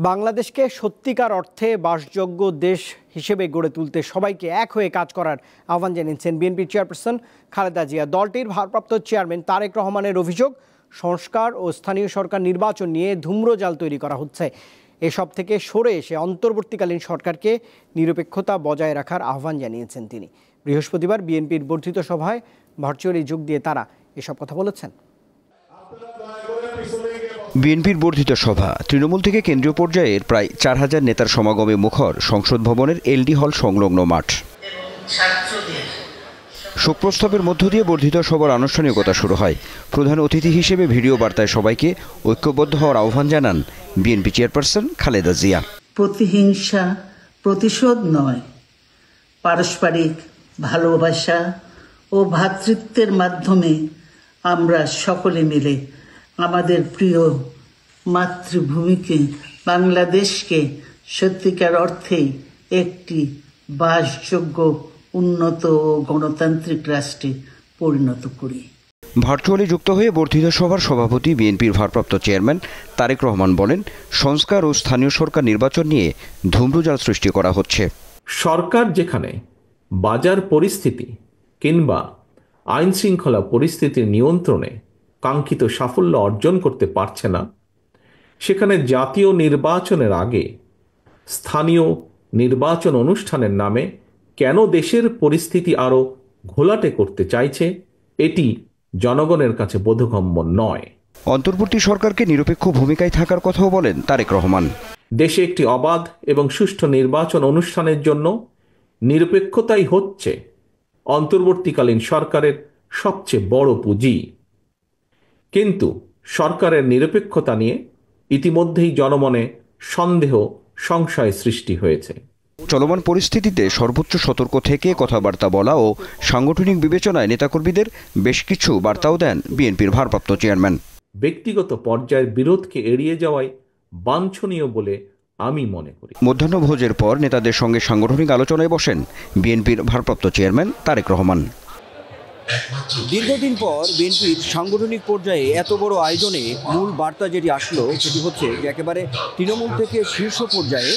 বাংলাদেশকে সত্যিকার অর্থে বাসযোগ্য দেশ হিসেবে গড়ে তুলতে সবাইকে এক হয়ে কাজ করার আহ্বান জানিয়েছেন বিএনপির চেয়ারপারসন খালেদা জিয়া। দলটির ভারপ্রাপ্ত চেয়ারম্যান তারেক রহমানের অভিযোগ, সংস্কার ও স্থানীয় সরকার নির্বাচন নিয়ে ধূম্রজাল তৈরি করা হচ্ছে। এসব থেকে সরে এসে অন্তর্বর্তীকালীন সরকারকে নিরপেক্ষতা বজায় রাখার আহ্বান জানিয়েছেন তিনি। বৃহস্পতিবার বিএনপির বর্ধিত সভায় ভার্চুয়ালি যোগ দিয়ে তারা এসব কথা বলেছেন। বিএনপির বর্ধিত সভা তৃণমূল থেকে কেন্দ্রীয় পর্যায়ের প্রায় 4000 নেতার সমাগমে মুখর সংসদ ভবনের এলডি হল সংলগ্ন মাঠ। শোক প্রস্তাবের মধ্য দিয়ে বর্ধিত সভার আনুষ্ঠানিকতা শুরু হয়। প্রধান অতিথি হিসেবে ভিডিও বার্তায় সবাইকে ঐক্যবদ্ধ হওয়ার আহ্বান জানান বিএনপি চেয়ারপারসন খালেদা জিয়া। প্রতিহিংসা, প্রতিশোধ নয়, পারস্পরিক ভালোবাসা ও ভ্রাতৃত্বের মাধ্যমে আমরা সকলে মিলে আমাদের প্রিয় মাতৃভূমিকে, বাংলাদেশকে সত্যিকার অর্থেই একটি বাসযোগ্য, উন্নত ও গণতান্ত্রিক রাষ্ট্রে পরিণত করি। ভার্চুয়ালি যুক্ত হয়ে বর্ধিত সভার সভাপতি বিএনপির ভারপ্রাপ্ত চেয়ারম্যান তারেক রহমান বলেন, সংস্কার ও স্থানীয় সরকার নির্বাচন নিয়ে ধূম্রজাল সৃষ্টি করা হচ্ছে। সরকার যেখানে বাজার পরিস্থিতি কিংবা আইন শৃঙ্খলা পরিস্থিতির নিয়ন্ত্রণে কাঙ্ক্ষিত সাফল্য অর্জন করতে পারছে না, সেখানে জাতীয় নির্বাচনের আগে স্থানীয় নির্বাচন অনুষ্ঠানের নামে কেন দেশের পরিস্থিতি আরও ঘোলাটে করতে চাইছে, এটি জনগণের কাছে বোধগম্য নয়। অন্তর্বর্তী সরকারকে নিরপেক্ষ ভূমিকায় থাকার কথাও বলেন তারেক রহমান। দেশে একটি অবাধ এবং সুষ্ঠু নির্বাচন অনুষ্ঠানের জন্য নিরপেক্ষতাই হচ্ছে অন্তর্বর্তীকালীন সরকারের সবচেয়ে বড় পুঁজি। কিন্তু সরকারের নিরপেক্ষতা নিয়ে ইতিমধ্যেই জনমনে সন্দেহ, সংশয় সৃষ্টি হয়েছে। চলমান পরিস্থিতিতে সর্বোচ্চ সতর্ক থেকে কথাবার্তা বলা ও সাংগঠনিক বিবেচনায় নেতাকর্মীদের বেশ কিছু বার্তাও দেন বিএনপির ভারপ্রাপ্ত চেয়ারম্যান। ব্যক্তিগত পর্যায়ের বিরোধকে এড়িয়ে যাওয়াই বাঞ্ছনীয় বলে আমি মনে করি। মধ্যাহ্নভোজের পর নেতাদের সঙ্গে সাংগঠনিক আলোচনায় বসেন বিএনপির ভারপ্রাপ্ত চেয়ারম্যান তারেক রহমান। দীর্ঘদিন পর বিএনপির সাংগঠনিক পর্যায়ে এত বড় আয়োজনে মূল বার্তা যেটি আসলো সেটি হচ্ছে যে একেবারে তৃণমূল থেকে শীর্ষ পর্যায়ে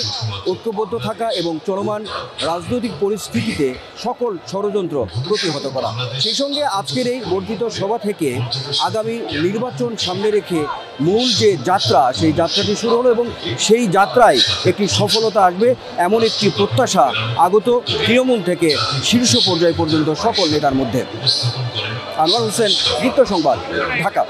ঐক্যবদ্ধ থাকা এবং চলমান রাজনৈতিক পরিস্থিতিতে সকল ষড়যন্ত্র প্রতিহত করা। সেই সঙ্গে আজকের এই বর্ধিত সভা থেকে আগামী নির্বাচন সামনে রেখে মূল যে যাত্রা, সেই যাত্রাটি শুরু হলো এবং সেই যাত্রায় একটি সফলতা আসবে এমন একটি প্রত্যাশা আগত তৃণমূল থেকে শীর্ষ পর্যায় পর্যন্ত সকল নেতার মধ্যে। আনোয়ার হোসেন, দীপ্ত সংবাদ, ঢাকা।